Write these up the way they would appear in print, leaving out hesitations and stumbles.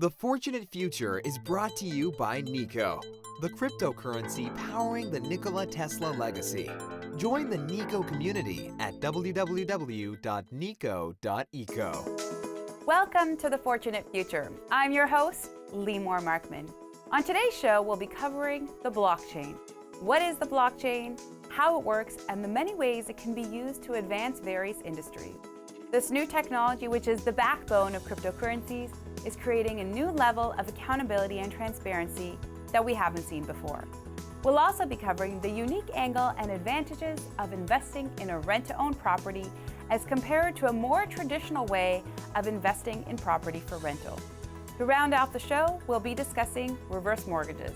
The Fortunate Future is brought to you by Nico, the cryptocurrency powering the Nikola Tesla legacy. Join the Nico community at www.nico.eco. Welcome to The Fortunate Future. I'm your host, Lee Moore Markman. On today's show, we'll be covering the blockchain. What is the blockchain, how it works, and the many ways it can be used to advance various industries. This new technology, which is the backbone of cryptocurrencies, is creating a new level of accountability and transparency that we haven't seen before. We'll also be covering the unique angle and advantages of investing in a rent-to-own property as compared to a more traditional way of investing in property for rental. To round out the show, we'll be discussing reverse mortgages.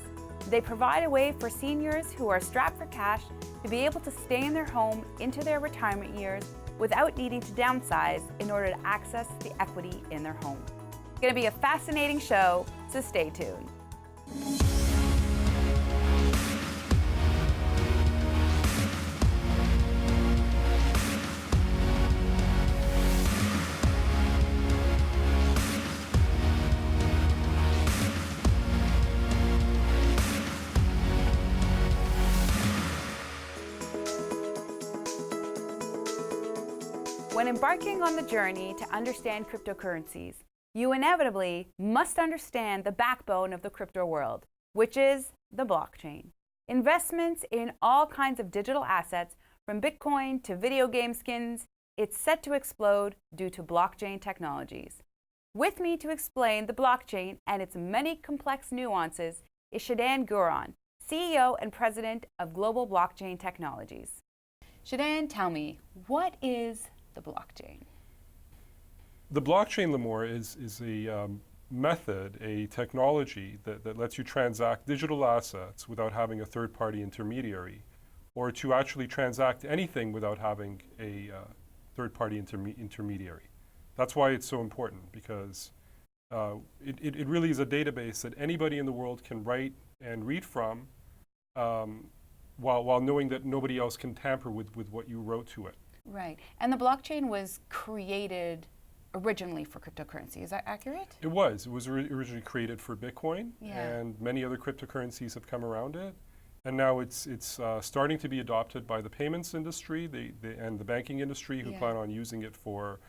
They provide a way for seniors who are strapped for cash to be able to stay in their home into their retirement years without needing to downsize in order to access the equity in their home. It's going to be a fascinating show, so stay tuned. When embarking on the journey to understand cryptocurrencies, you inevitably must understand the backbone of the crypto world, which is the blockchain. Investments in all kinds of digital assets, from Bitcoin to video game skins, it's set to explode due to blockchain technologies. With me to explain the blockchain and its many complex nuances is Shadan Guran, CEO and President of Global Blockchain Technologies. Shadan, tell me, what is the blockchain? The blockchain, Limor, is a method, a technology that lets you transact digital assets without having a third-party intermediary, or to actually transact anything without having a third-party intermediary. That's why it's so important, because it really is a database that anybody in the world can write and read from, while knowing that nobody else can tamper with what you wrote to it. Right. And the blockchain was created originally for cryptocurrency. Is that accurate? It was. It was originally created for Bitcoin, Yeah. and many other cryptocurrencies have come around it. And now it's starting to be adopted by the payments industry and the banking industry, who plan on using it for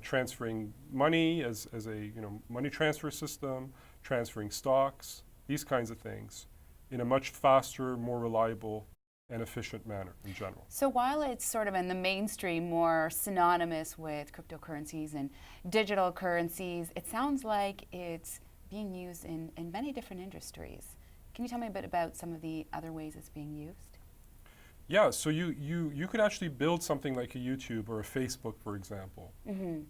transferring money as a money transfer system, transferring stocks, these kinds of things, in a much faster, more reliable and efficient manner in general. So while it's sort of in the mainstream, more synonymous with cryptocurrencies and digital currencies, it sounds like it's being used in many different industries. Can you tell me a bit about some of the other ways it's being used? Yeah, so you could actually build something like a YouTube or a Facebook, for example,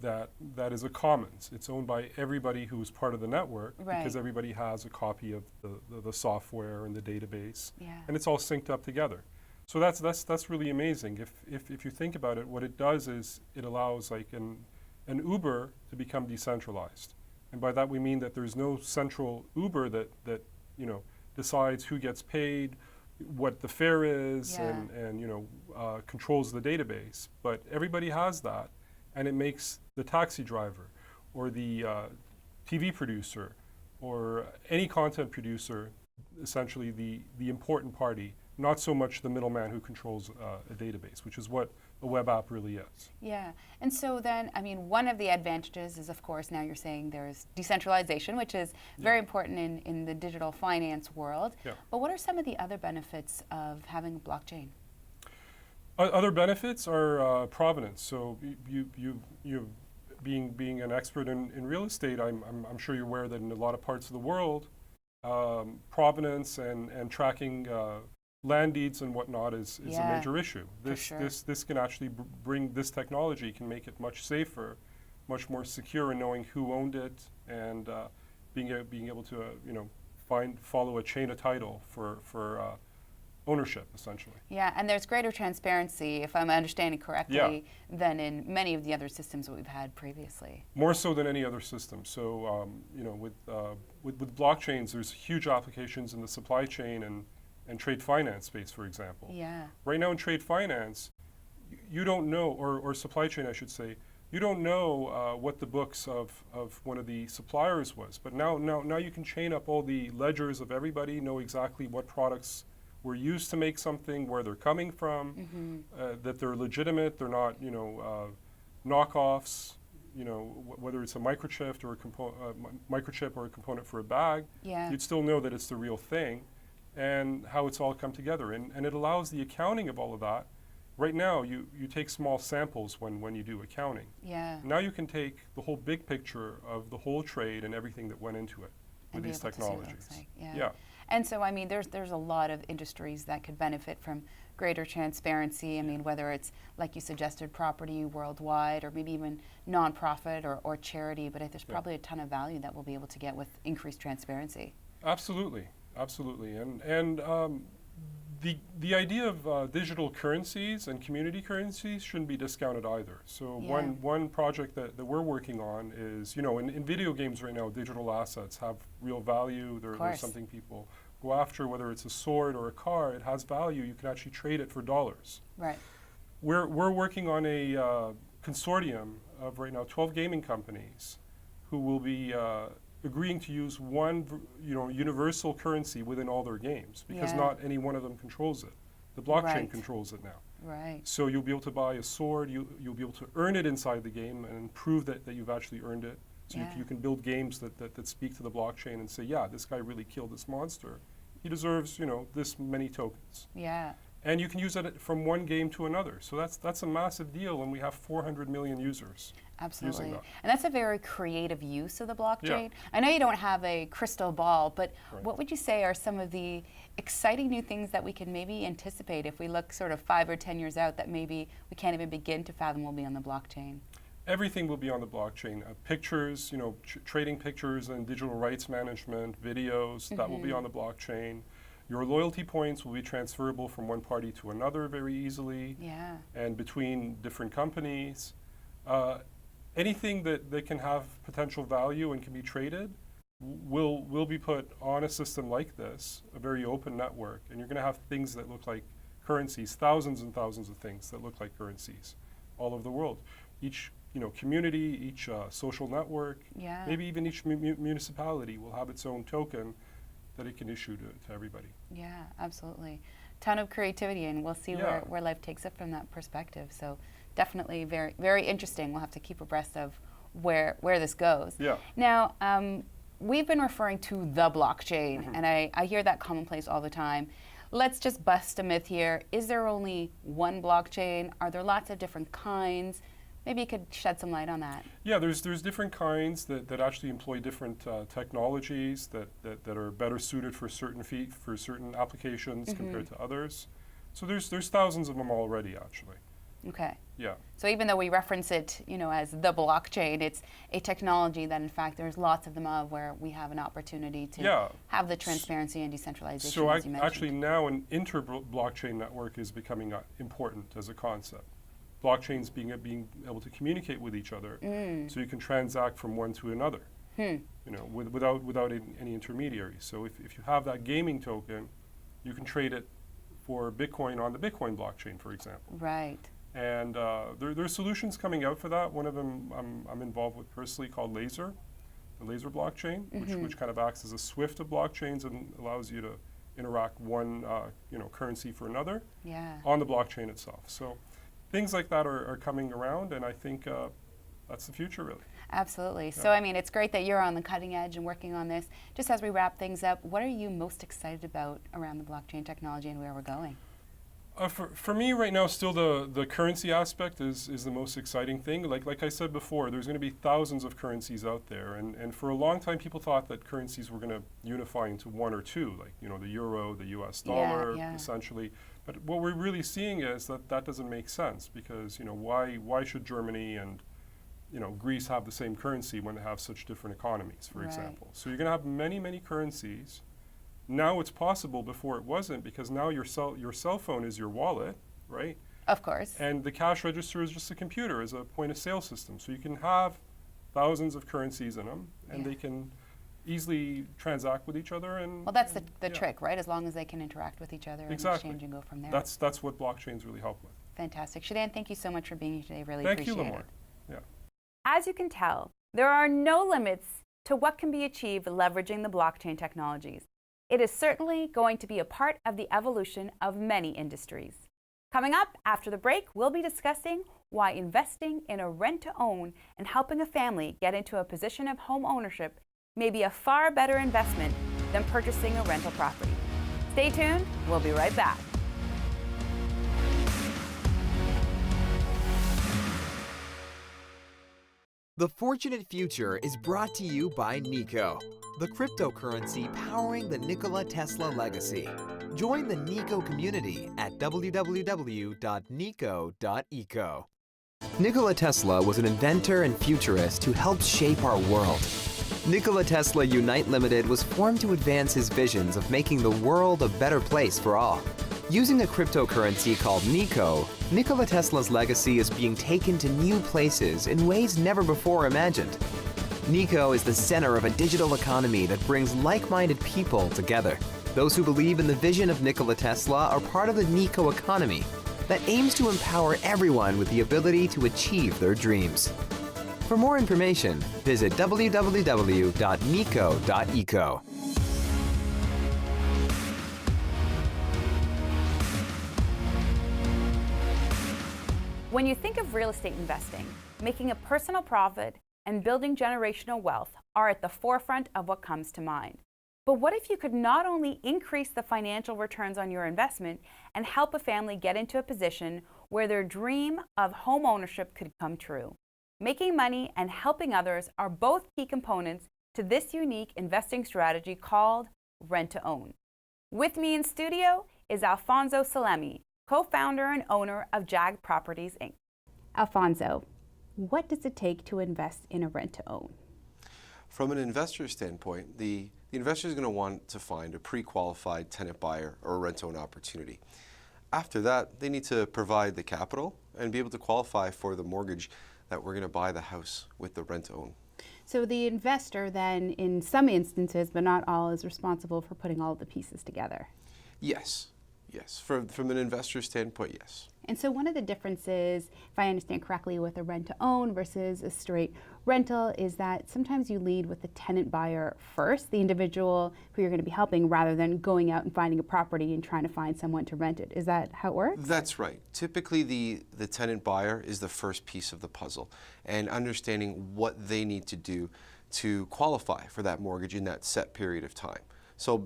that is a commons. It's owned by everybody who is part of the network, because everybody has a copy of the software and the database, and it's all synced up together. So that's really amazing. If you think about it, what it does is it allows like an Uber to become decentralized, and by that we mean that there's no central Uber that decides who gets paid, what the fare is, and controls the database. But everybody has that, and it makes the taxi driver or the TV producer or any content producer essentially the important party, not so much the middleman who controls a database, which is what a web app really is. Yeah, and so then, I mean, one of the advantages is, of course, now you're saying there's decentralization, which is very important in the digital finance world. But what are some of the other benefits of having a blockchain? Other benefits are provenance. So you being an expert in real estate, I'm sure you're aware that in a lot of parts of the world, provenance and tracking land deeds and whatnot is a major issue. This can actually bring, this technology can make it much safer, much more secure in knowing who owned it, and being able to follow a chain of title for ownership, essentially. Yeah, and there's greater transparency, if I'm understanding correctly, than in many of the other systems that we've had previously. More so than any other system. So with blockchains, there's huge applications in the supply chain and trade finance space, for example. Yeah. Right now in trade finance, you don't know, or supply chain I should say, you don't know what the books of one of the suppliers was. But now you can chain up all the ledgers of everybody, know exactly what products were used to make something, where they're coming from, that they're legitimate, they're not, knockoffs, whether it's a microchip or a component for a bag, you'd still know that it's the real thing, and how it's all come together. And it allows the accounting of all of that. Right now, you take small samples when you do accounting. Yeah. Now you can take the whole big picture of the whole trade and everything that went into it with these technologies. Yeah. And so, I mean, there's a lot of industries that could benefit from greater transparency. I mean, whether it's, like you suggested, property worldwide, or maybe even nonprofit or charity, but there's probably a ton of value that we'll be able to get with increased transparency. Absolutely. And the idea of digital currencies and community currencies shouldn't be discounted either. So one project that we're working on is, in video games right now, digital assets have real value. There's something people go after, whether it's a sword or a car, it has value. You can actually trade it for dollars. Right. We're working on a consortium of right now 12 gaming companies who will be agreeing to use one, universal currency within all their games, because not any one of them controls it. The blockchain controls it now. Right. So you'll be able to buy a sword, you'll be able to earn it inside the game and prove that you've actually earned it. So you can build games that speak to the blockchain and say, yeah, this guy really killed this monster. He deserves, this many tokens. Yeah. And you can use it from one game to another. So that's a massive deal, and we have 400 million users. Absolutely. Using that. And that's a very creative use of the blockchain. I know you don't have a crystal ball, but what would you say are some of the exciting new things that we can maybe anticipate if we look sort of 5 or 10 years out that maybe we can't even begin to fathom will be on the blockchain? Everything will be on the blockchain. Pictures, trading pictures and digital rights management, videos, that will be on the blockchain. Your loyalty points will be transferable from one party to another very easily, and between different companies. Anything that can have potential value and can be traded will be put on a system like this, a very open network, and you're going to have things that look like currencies, thousands and thousands of things that look like currencies all over the world. Each community, each social network, maybe even each municipality will have its own token that it can issue to everybody. Yeah, absolutely. Ton of creativity, and we'll see where life takes it from that perspective. So definitely very, very interesting. We'll have to keep abreast of where this goes. Yeah. Now, we've been referring to the blockchain, and I hear that commonplace all the time. Let's just bust a myth here. Is there only one blockchain? Are there lots of different kinds? Maybe you could shed some light on that. Yeah, there's different kinds that actually employ different technologies that are better suited for certain applications compared to others. So there's thousands of them already, actually. Okay. Yeah. So even though we reference it, as the blockchain, it's a technology that, in fact, there's lots of them of where we have an opportunity to have the transparency and decentralization. So as you mentioned. Actually now an inter-blockchain network is becoming important as a concept. Blockchains being able to communicate with each other, so you can transact from one to another, without any intermediaries. So if you have that gaming token, you can trade it for Bitcoin on the Bitcoin blockchain, for example. Right. And there are solutions coming out for that. One of them I'm involved with personally, called Laser, the Laser blockchain, which kind of acts as a Swift of blockchains and allows you to interact one currency for another on the blockchain itself. So things like that are coming around, and I think that's the future, really. Absolutely. So, I mean, it's great that you're on the cutting edge and working on this. Just as we wrap things up, what are you most excited about around the blockchain technology and where we're going? For me right now, still the currency aspect is the most exciting thing. Like I said before, there's going to be thousands of currencies out there, and for a long time people thought that currencies were going to unify into one or two, like the euro, the US dollar, essentially. But what we're really seeing is that doesn't make sense, because why should Germany and Greece have the same currency when they have such different economies, for example? So you're going to have many currencies. Now it's possible. Before it wasn't, because now your cell phone is your wallet, right? Of course. And the cash register is just a computer, as a point of sale system. So you can have thousands of currencies in them, and they can easily transact with each other. And well, that's the trick, right? As long as they can interact with each other and exchange and go from there. That's what blockchains really help with. Fantastic. Shaidan, thank you so much for being here today. Really appreciate it. Thank you, Lamar. Yeah. As you can tell, there are no limits to what can be achieved leveraging the blockchain technologies. It is certainly going to be a part of the evolution of many industries. Coming up after the break, we'll be discussing why investing in a rent-to-own and helping a family get into a position of home ownership may be a far better investment than purchasing a rental property. Stay tuned, we'll be right back. The Fortunate Future is brought to you by Nico, the cryptocurrency powering the Nikola Tesla legacy. Join the Nico community at www.nico.eco. Nikola Tesla was an inventor and futurist who helped shape our world. Nikola Tesla Unite Limited was formed to advance his visions of making the world a better place for all. Using a cryptocurrency called Nico, Nikola Tesla's legacy is being taken to new places in ways never before imagined. Nico is the center of a digital economy that brings like-minded people together. Those who believe in the vision of Nikola Tesla are part of the Nico economy that aims to empower everyone with the ability to achieve their dreams. For more information, visit www.nico.eco. When you think of real estate investing, making a personal profit and building generational wealth are at the forefront of what comes to mind. But what if you could not only increase the financial returns on your investment and help a family get into a position where their dream of home ownership could come true? Making money and helping others are both key components to this unique investing strategy called rent-to-own. With me in studio is Alfonso Salemi, co-founder and owner of Jag Properties, Inc. Alfonso, what does it take to invest in a rent-to-own? From an investor standpoint, the investor is going to want to find a pre-qualified tenant buyer or a rent-to-own opportunity. After that, they need to provide the capital and be able to qualify for the mortgage that we're going to buy the house with the rent-to-own. So the investor then, in some instances, but not all, is responsible for putting all of the pieces together. Yes. Yes, from an investor standpoint, yes. And so one of the differences, if I understand correctly, with a rent-to-own versus a straight rental is that sometimes you lead with the tenant buyer first, the individual who you're going to be helping, rather than going out and finding a property and trying to find someone to rent it. Is that how it works? That's right. Typically, the tenant buyer is the first piece of the puzzle, and understanding what they need to do to qualify for that mortgage in that set period of time. So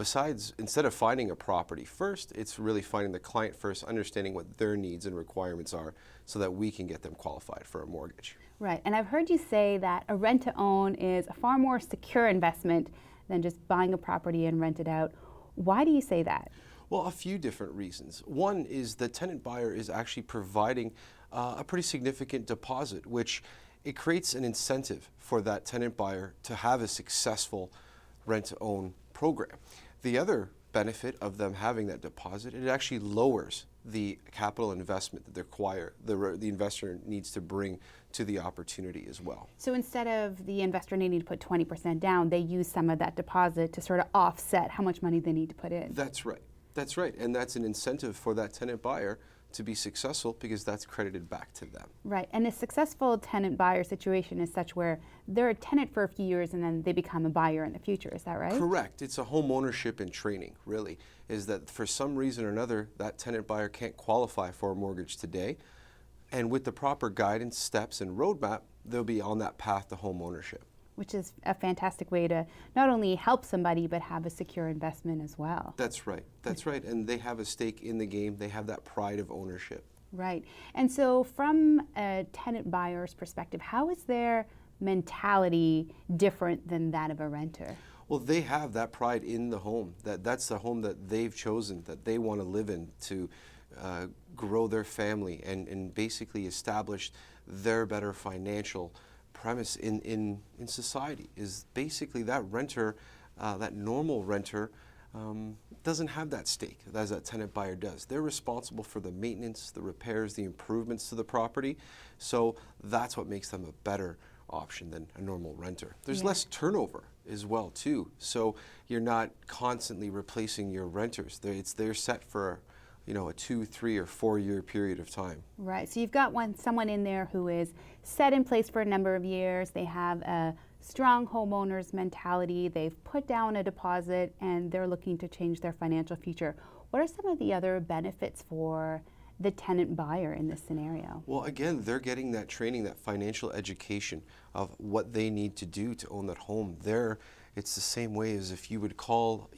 instead of finding a property first, it's really finding the client first, understanding what their needs and requirements are so that we can get them qualified for a mortgage. Right, and I've heard you say that a rent-to-own is a far more secure investment than just buying a property and rent it out. Why do you say that? Well, a few different reasons. One is the tenant buyer is actually providing a pretty significant deposit, which it creates an incentive for that tenant buyer to have a successful rent-to-own program. The other benefit of them having that deposit, it actually lowers the capital investment that the investor needs to bring to the opportunity as well. So instead of the investor needing to put 20% down, they use some of that deposit to sort of offset how much money they need to put in. That's right. That's right. And that's an incentive for that tenant buyer to be successful because that's credited back to them. Right, and a successful tenant buyer situation is such where they're a tenant for a few years and then they become a buyer in the future, is that right? Correct. It's a home ownership and training, really, is that for some reason or another, that tenant buyer can't qualify for a mortgage today. And with the proper guidance, steps, and roadmap, they'll be on that path to home ownership. Which is a fantastic way to not only help somebody, but have a secure investment as well. That's right. That's right. And they have a stake in the game. They have that pride of ownership. Right. And so from a tenant buyer's perspective, how is their mentality different than that of a renter? Well, they have that pride in the home. That's the home that they've chosen, that they want to live in to grow their family and basically establish their better financial premise in society. Is basically that renter, that normal renter, doesn't have that stake as that tenant buyer does. They're responsible for the maintenance, the repairs, the improvements to the property. So that's what makes them a better option than a normal renter. There's less turnover as well too. So you're not constantly replacing your renters. They're set for you know, a 2, 3, or 4 year period of time. Right. So you've got someone in there who is set in place for a number of years. They have a strong homeowner's mentality. They've put down a deposit and they're looking to change their financial future. What are some of the other benefits for the tenant buyer in this scenario? Well, again, they're getting that training, that financial education of what they need to do to own that home. It's the same way as if you wouldn't call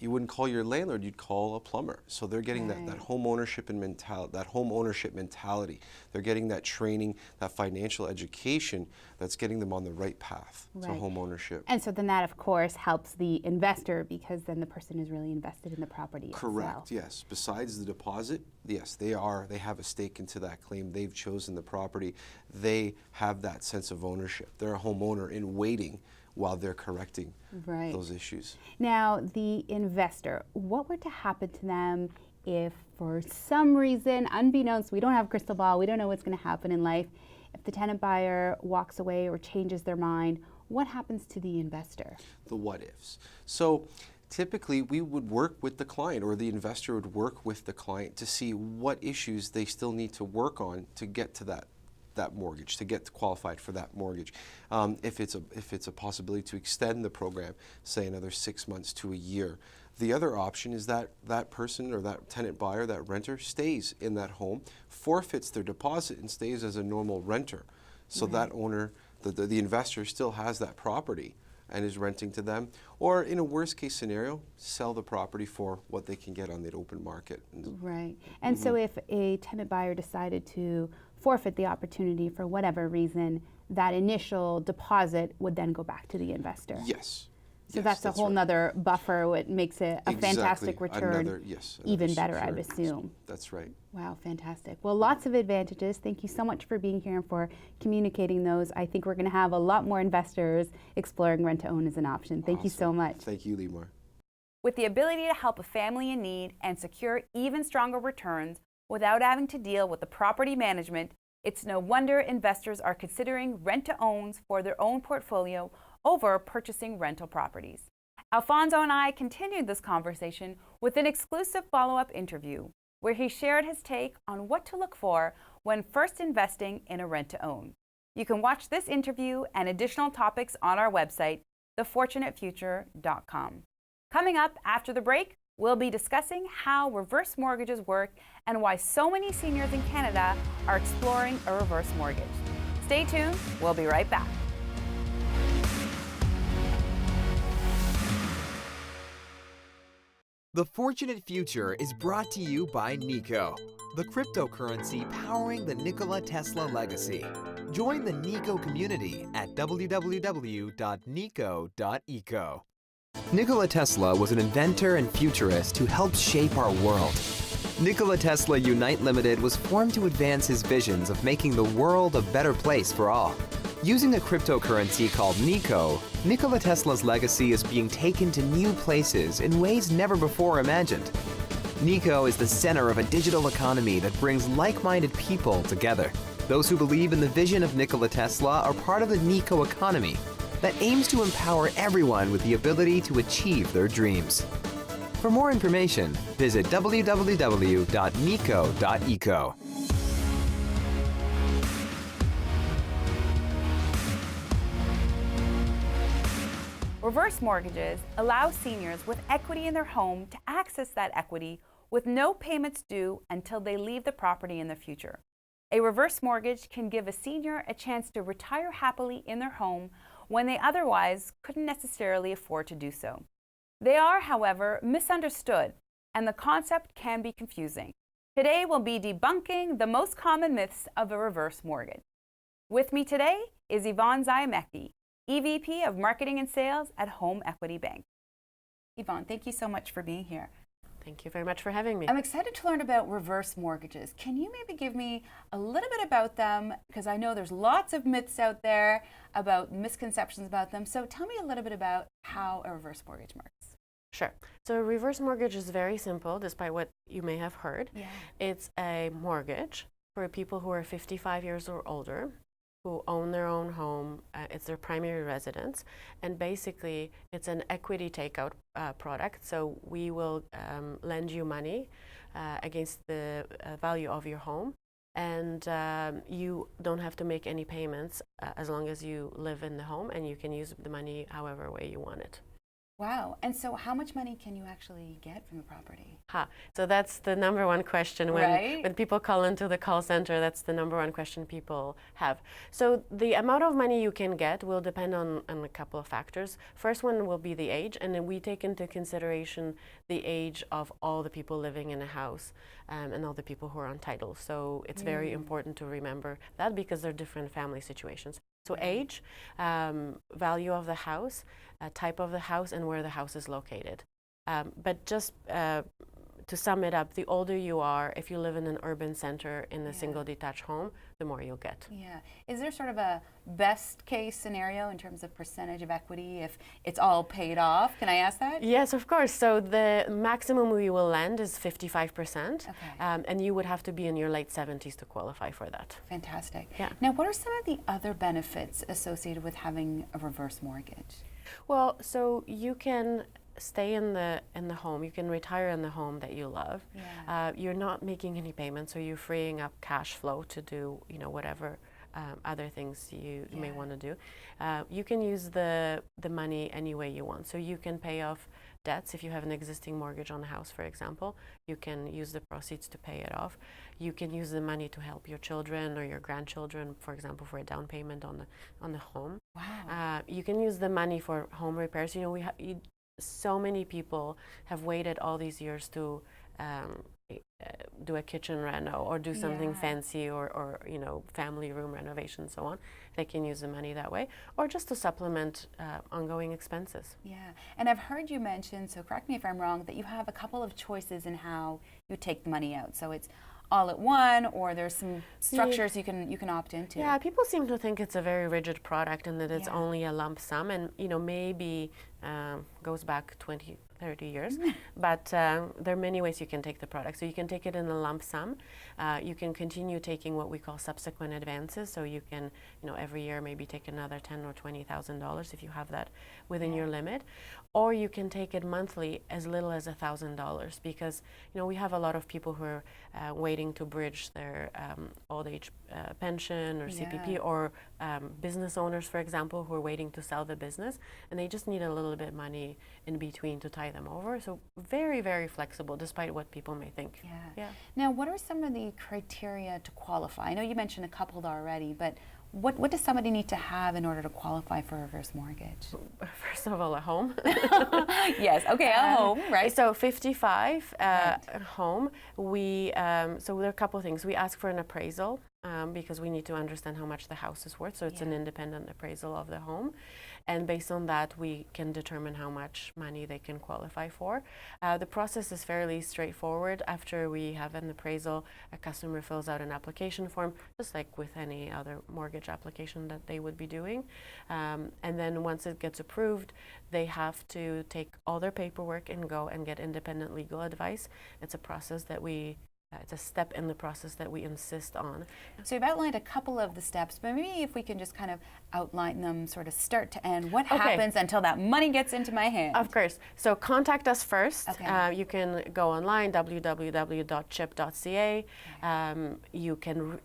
your landlord, you'd call a plumber. So they're getting that home ownership mentality. They're getting that training, that financial education that's getting them on the right path to home ownership. And so then that, of course, helps the investor because then the person is really invested in the property. Correct, yes. Besides the deposit, yes, they have a stake into that claim. They've chosen the property. They have that sense of ownership. They're a homeowner in waiting while they're correcting those issues. Now, the investor, what were to happen to them if for some reason, unbeknownst, we don't have a crystal ball, we don't know what's going to happen in life, if the tenant buyer walks away or changes their mind, what happens to the investor? The what ifs. So typically we would work with the client, or the investor would work with the client to see what issues they still need to work on to get to that mortgage, to get qualified for that mortgage. If it's a possibility to extend the program, say another 6 months to a year. The other option is that that person or that tenant buyer, that renter, stays in that home, forfeits their deposit and stays as a normal renter. So that owner, the investor, still has that property and is renting to them. Or in a worst case scenario, sell the property for what they can get on the open market. Right. And so if a tenant buyer decided to forfeit the opportunity for whatever reason, that initial deposit would then go back to the investor. Yes. So that's a whole nother buffer, what makes it a fantastic return, even better, I'd assume. That's right. Wow, fantastic. Well, lots of advantages. Thank you so much for being here and for communicating those. I think we're going to have a lot more investors exploring rent-to-own as an option. Thank you so much. Thank you, Limor. With the ability to help a family in need and secure even stronger returns without having to deal with the property management, it's no wonder investors are considering rent-to-owns for their own portfolio over purchasing rental properties. Alfonso and I continued this conversation with an exclusive follow-up interview where he shared his take on what to look for when first investing in a rent-to-own. You can watch this interview and additional topics on our website, thefortunatefuture.com. Coming up after the break, we'll be discussing how reverse mortgages work and why so many seniors in Canada are exploring a reverse mortgage. Stay tuned, we'll be right back. The Fortunate Future is brought to you by Nico, the cryptocurrency powering the Nikola Tesla legacy. Join the Nico community at www.nico.eco. Nikola Tesla was an inventor and futurist who helped shape our world. Nikola Tesla Unite Limited was formed to advance his visions of making the world a better place for all. Using a cryptocurrency called Nico, Nikola Tesla's legacy is being taken to new places in ways never before imagined. Nico is the center of a digital economy that brings like-minded people together. Those who believe in the vision of Nikola Tesla are part of the Nico economy that aims to empower everyone with the ability to achieve their dreams. For more information, visit www.nico.eco. Reverse mortgages allow seniors with equity in their home to access that equity with no payments due until they leave the property in the future. A reverse mortgage can give a senior a chance to retire happily in their home when they otherwise couldn't necessarily afford to do so. They are, however, misunderstood, and the concept can be confusing. Today we'll be debunking the most common myths of a reverse mortgage. With me today is Yvonne Zayameki, EVP of Marketing and Sales at Home Equity Bank. Yvonne, thank you so much for being here. Thank you very much for having me. I'm excited to learn about reverse mortgages. Can you maybe give me a little bit about them? Because I know there's lots of myths out there about misconceptions about them. So tell me a little bit about how a reverse mortgage works. Sure. So a reverse mortgage is very simple, despite what you may have heard. Yeah. It's a mortgage for people who are 55 years or older. who own their own home. It's their primary residence, and basically it's an equity takeout product. So we will lend you money against the value of your home, and you don't have to make any payments as long as you live in the home, and you can use the money however way you want it. Wow. And so how much money can you actually get from the property? So that's the number one question Right. when people call into the call center. That's the number one question people have. So the amount of money you can get will depend on a couple of factors. First one will be the age, and then we take into consideration the age of all the people living in a house and all the people who are on title. So it's very important to remember that, because they're different family situations. So age, value of the house, type of the house, and where the house is located. But just to sum it up, the older you are, if you live in an urban center in a single detached home, the more you'll get. Yeah. Is there sort of a best case scenario in terms of percentage of equity if it's all paid off? Can I ask that? Yes, of course. So the maximum we will lend is 55%. Okay. And you would have to be in your late 70s to qualify for that. Fantastic. Yeah. Now, what are some of the other benefits associated with having a reverse mortgage? Well, so you can stay in the home. You can retire in the home that you love. Yeah. You're not making any payments, so you're freeing up cash flow to do whatever other things you may want to do. You can use the money any way you want. So you can pay off debts. If you have an existing mortgage on a house, for example, you can use the proceeds to pay it off. You can use the money to help your children or your grandchildren, for example, for a down payment on the home. Wow. You can use the money for home repairs. So many people have waited all these years to do a kitchen reno or do something fancy or family room renovation, so on. They can use the money that way, or just to supplement ongoing expenses. Yeah. And I've heard you mention, so correct me if I'm wrong, that you have a couple of choices in how you take the money out. So it's all at one, or there's some structures you can opt into. Yeah, people seem to think it's a very rigid product and that it's Yeah. only a lump sum, and maybe goes back 20, 30 years. But there are many ways you can take the product. So you can take it in a lump sum. You can continue taking what we call subsequent advances. So you can, every year maybe take another $10,000 or $20,000 if you have that within your limit. Or you can take it monthly, as little as $1,000, because we have a lot of people who are waiting to bridge their old age pension or CPP, or business owners, for example, who are waiting to sell the business, and they just need a little bit of money in between to tie them over. So very, very flexible, despite what people may think. Yeah. Now, what are some of the criteria to qualify? I know you mentioned a couple already, but what does somebody need to have in order to qualify for a reverse mortgage? First of all, a home. Yes, okay, a home, right? So 55, home. So there are a couple of things. We ask for an appraisal because we need to understand how much the house is worth. So it's an independent appraisal of the home. And based on that, we can determine how much money they can qualify for. The process is fairly straightforward. After we have an appraisal, a customer fills out an application form, just like with any other mortgage application that they would be doing. And then once it gets approved, they have to take all their paperwork and go and get independent legal advice. It's a process that it's a step in the process that we insist on. So you've outlined a couple of the steps, but maybe if we can just kind of outline them sort of start to end. What happens until that money gets into my hand? Of course. So contact us first. Okay. You can go online, www.chip.ca.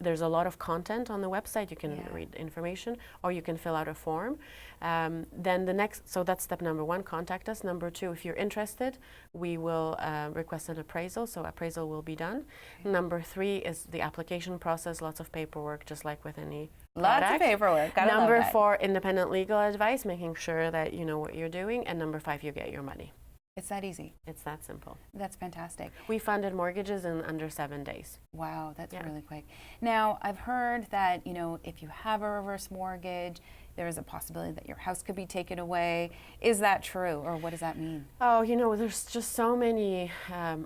There's a lot of content on the website. You can read information, or you can fill out a form. Then so that's step number one, contact us. Number two, if you're interested, we will request an appraisal. So appraisal will be done. Okay. Number three is the application process, lots of paperwork, just like with any product. Lots of paperwork. Gotta Number love that. four, independent legal advice, making sure that you know what you're doing. And number five, you get your money. It's that easy. It's that simple. That's fantastic. We funded mortgages in under 7 days. Wow, that's really quick. Now, I've heard that, if you have a reverse mortgage, there is a possibility that your house could be taken away. Is that true, or what does that mean? Oh, there's just so many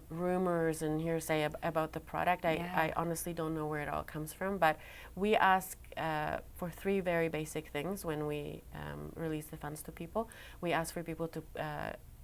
rumors and hearsay about the product. I honestly don't know where it all comes from, but we ask for 3 very basic things when we release the funds to people. We ask for people to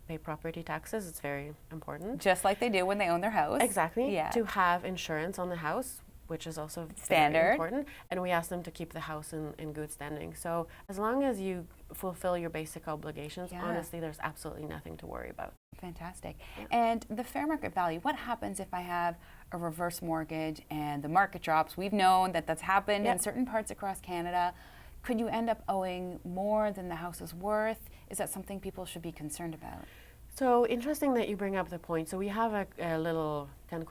pay property taxes. It's very important. Just like they do when they own their house. Exactly. Yeah. To have insurance on the house. which is also Standard. very important, and we ask them to keep the house in good standing. So as long as you fulfill your basic obligations, honestly, there's absolutely nothing to worry about. Fantastic. And the fair market value, what happens if I have a reverse mortgage and the market drops? We've known that that's happened in certain parts across Canada. Could you end up owing more than the house is worth? Is that something people should be concerned about? So interesting that you bring up the point. So we have a little 10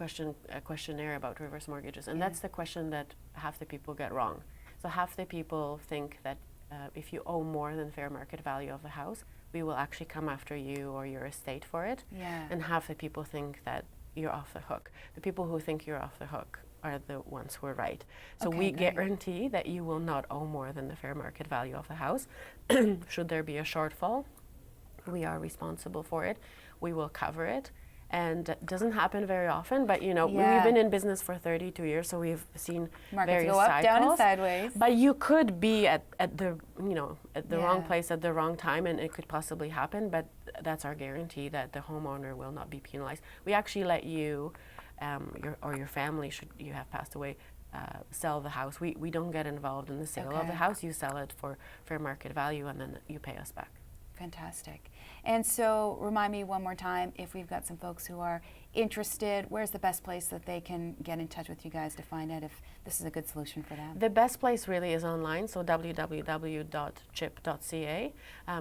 questionnaire about reverse mortgages, and that's the question that half the people get wrong. So half the people think that if you owe more than fair market value of the house, we will actually come after you or your estate for it. And half the people think that you're off the hook. The people who think you're off the hook are the ones who are right. So we guarantee that you will not owe more than the fair market value of the house. Should there be a shortfall, we are responsible for it. We will cover it. And it doesn't happen very often, but you know, we've been in business for 32 years, so we've seen Markets various go up, cycles. down, and sideways. But you could be at the wrong place at the wrong time, and it could possibly happen. But that's our guarantee that the homeowner will not be penalized. We actually let you, your family, should you have passed away, sell the house. We don't get involved in the sale of the house. You sell it for fair market value, and then you pay us back. Fantastic. And so remind me one more time, if we've got some folks who are interested, where's the best place that they can get in touch with you guys to find out if this is a good solution for them? The best place really is online, so www.chip.ca,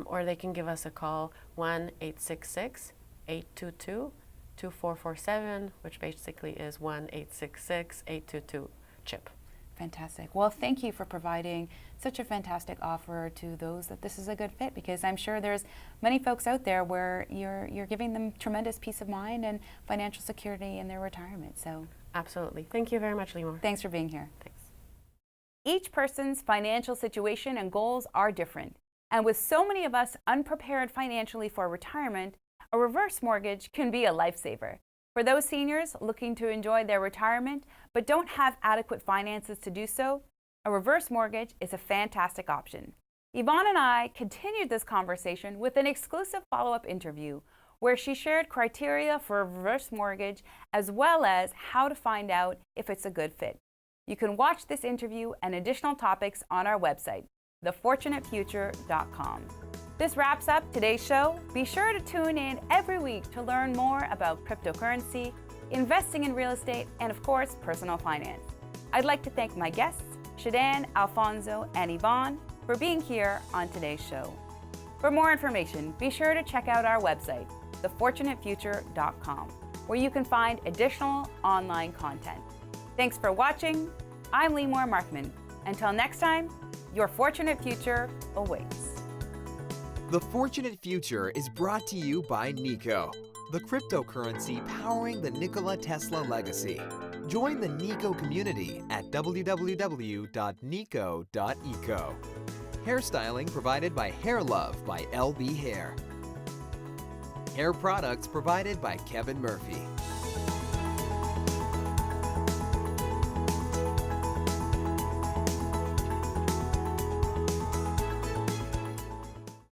or they can give us a call, 1-866-822-2447, which basically is 1-866-822-CHIP. Fantastic. Well, thank you for providing such a fantastic offer to those that this is a good fit, because I'm sure there's many folks out there where you're giving them tremendous peace of mind and financial security in their retirement. So absolutely. Thank you very much, Limor. Thanks for being here. Thanks. Each person's financial situation and goals are different. And with so many of us unprepared financially for retirement, a reverse mortgage can be a lifesaver. For those seniors looking to enjoy their retirement but don't have adequate finances to do so, a reverse mortgage is a fantastic option. Yvonne and I continued this conversation with an exclusive follow-up interview where she shared criteria for a reverse mortgage as well as how to find out if it's a good fit. You can watch this interview and additional topics on our website, thefortunatefuture.com. This wraps up today's show. Be sure to tune in every week to learn more about cryptocurrency, investing in real estate, and of course, personal finance. I'd like to thank my guests, Shadan, Alfonso, and Yvonne, for being here on today's show. For more information, be sure to check out our website, thefortunatefuture.com, where you can find additional online content. Thanks for watching. I'm Limor Markman. Until next time, your fortunate future awaits. The Fortunate Future is brought to you by Nico, the cryptocurrency powering the Nikola Tesla legacy. Join the Nico community at www.nico.eco. Hairstyling provided by Hair Love by LB Hair. Hair products provided by Kevin Murphy.